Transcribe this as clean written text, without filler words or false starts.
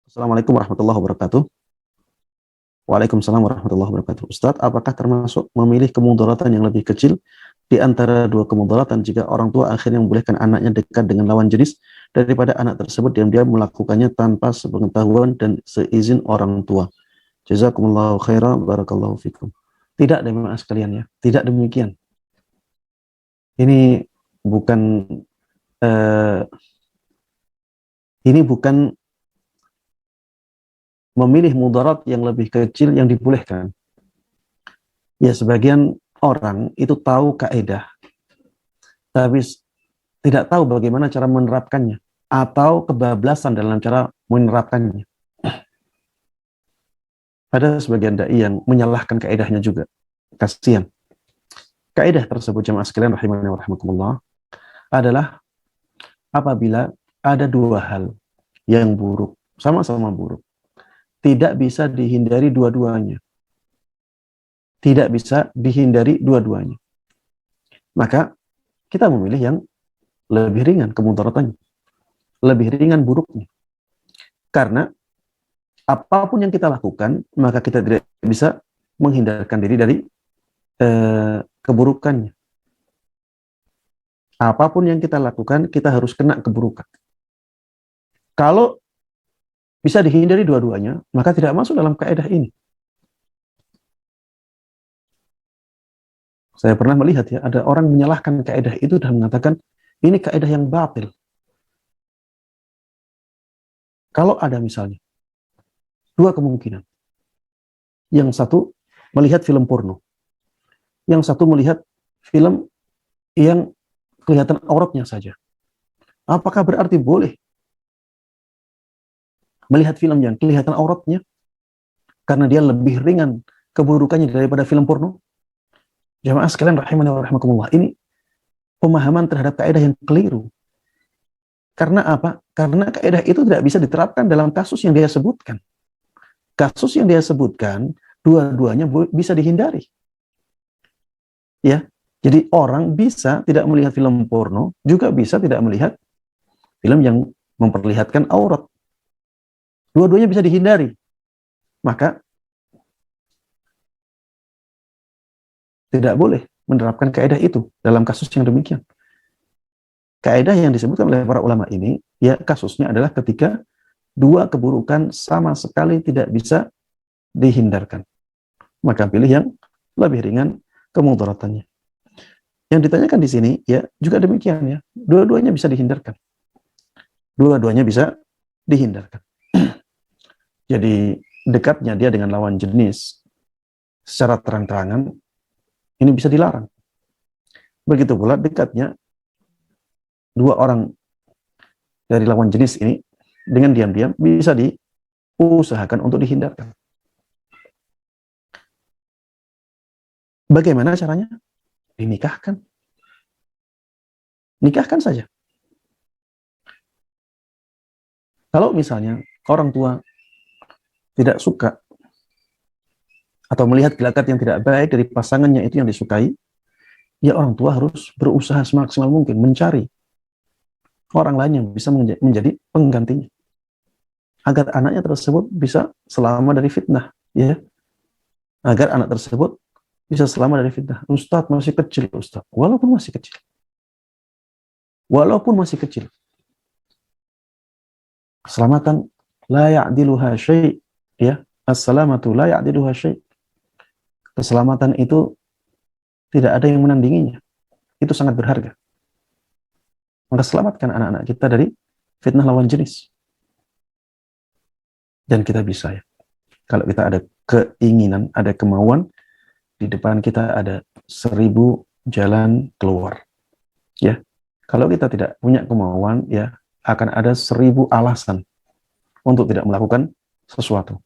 Assalamualaikum warahmatullahi wabarakatuh. Waalaikumsalam warahmatullahi wabarakatuh. Ustadz, apakah termasuk memilih kemudaratan yang lebih kecil di antara dua kemudaratan jika orang tua akhirnya membolehkan anaknya dekat dengan lawan jenis daripada anak tersebut diam-diam melakukannya tanpa sepengetahuan dan seizin orang tua? Jazakumullahu khairan, barakallahu fikum. Tidak, jemaah sekalian ya. Tidak demikian. Ini bukan eh, ini bukan memilih mudarat yang lebih kecil yang dibolehkan. Ya, sebagian orang itu tahu kaidah, tapi tidak tahu bagaimana cara menerapkannya, atau kebablasan dalam cara menerapkannya. Ada sebagian dai yang menyalahkan kaidahnya juga. Kasihan. Kaidah tersebut, jemaah sekalian rahimani wa rahimakumullah, adalah apabila ada dua hal yang buruk, sama-sama buruk, tidak bisa dihindari dua-duanya. Tidak bisa dihindari dua-duanya. Maka kita memilih yang lebih ringan kemudaratannya, lebih ringan buruknya. Karena apapun yang kita lakukan, maka kita tidak bisa menghindarkan diri dari keburukannya. Apapun yang kita lakukan, kita harus kena keburukan. Kalau bisa dihindari dua-duanya, maka tidak masuk dalam kaidah ini. Saya pernah melihat ya, ada orang menyalahkan kaidah itu dan mengatakan, ini kaidah yang batil. Kalau ada misalnya, dua kemungkinan. Yang satu melihat film porno. Yang satu melihat film yang kelihatan auratnya saja. Apakah berarti boleh melihat film yang kelihatan auratnya karena dia lebih ringan keburukannya daripada film porno? Jamaah sekalian rahimani wa rahimakumullah, ini pemahaman terhadap kaidah yang keliru. Karena apa? Karena kaidah itu tidak bisa diterapkan dalam kasus yang dia sebutkan. Kasus yang dia sebutkan, dua-duanya bisa dihindari. Ya, jadi orang bisa tidak melihat film porno, juga bisa tidak melihat film yang memperlihatkan aurat. Dua-duanya bisa dihindari. Maka tidak boleh menerapkan kaidah itu dalam kasus yang demikian. Kaidah yang disebutkan oleh para ulama ini, ya kasusnya adalah ketika dua keburukan sama sekali tidak bisa dihindarkan. Maka pilih yang lebih ringan kemudaratannya. Yang ditanyakan di sini, ya juga demikian ya. Dua-duanya bisa dihindarkan. Dua-duanya bisa dihindarkan. Jadi dekatnya dia dengan lawan jenis secara terang-terangan, ini bisa dilarang. Begitu pula dekatnya dua orang dari lawan jenis ini dengan diam-diam bisa diusahakan untuk dihindarkan. Bagaimana caranya? Dinikahkan. Nikahkan saja. Kalau misalnya orang tua tidak suka atau melihat gelagat yang tidak baik dari pasangannya itu yang disukai, ya orang tua harus berusaha semaksimal mungkin mencari orang lain yang bisa menjadi penggantinya agar anaknya tersebut bisa selamat dari fitnah, ya, agar anak tersebut bisa selamat dari fitnah. Ustadz masih kecil, Ustadz, walaupun masih kecil, keselamatan la ya'diluha syai', ya, as-salamatu la ya'diluha syai'. Keselamatan itu tidak ada yang menandinginya. Itu sangat berharga. Maka selamatkan anak-anak kita dari fitnah lawan jenis. Dan kita bisa ya. Kalau kita ada keinginan, ada kemauan, di depan kita ada 1000 jalan keluar. Ya. Kalau kita tidak punya kemauan, ya akan ada 1000 alasan untuk tidak melakukan sesuatu.